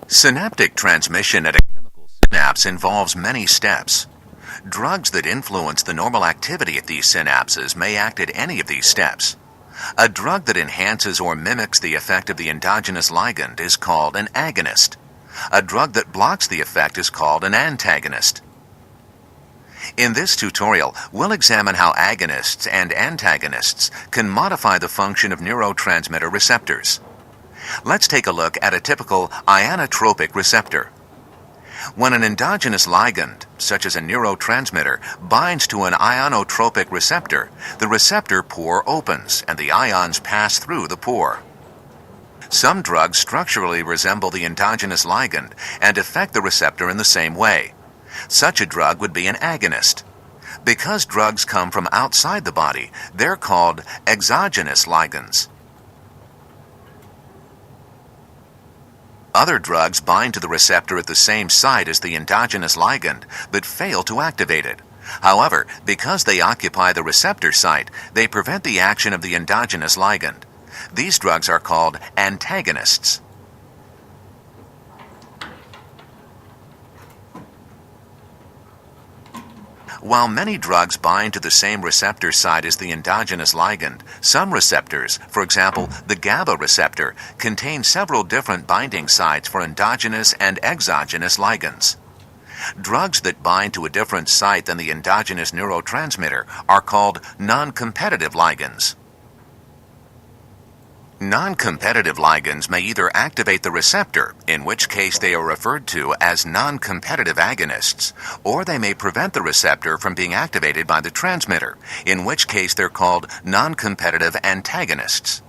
Synaptic transmission at a chemical synapse involves many steps. Drugs that influence the normal activity at these synapses may act at any of these steps. A drug that enhances or mimics the effect of the endogenous ligand is called an agonist. A drug that blocks the effect is called an antagonist. In this tutorial, we'll examine how agonists and antagonists can modify the function of neurotransmitter receptors. Let's take a look at a typical ionotropic receptor. When an endogenous ligand, such as a neurotransmitter, binds to an ionotropic receptor, the receptor pore opens and the ions pass through the pore. Some drugs structurally resemble the endogenous ligand and affect the receptor in the same way. Such a drug would be an agonist. Because drugs come from outside the body, they're called exogenous ligands. Other drugs bind to the receptor at the same site as the endogenous ligand, but fail to activate it. However, because they occupy the receptor site, they prevent the action of the endogenous ligand. These drugs are called antagonists. While many drugs bind to the same receptor site as the endogenous ligand, some receptors, for example the GABA receptor, contain several different binding sites for endogenous and exogenous ligands. Drugs that bind to a different site than the endogenous neurotransmitter are called non-competitive ligands. Non-competitive ligands may either activate the receptor, in which case they are referred to as non-competitive agonists, or they may prevent the receptor from being activated by the transmitter, in which case they're called non-competitive antagonists.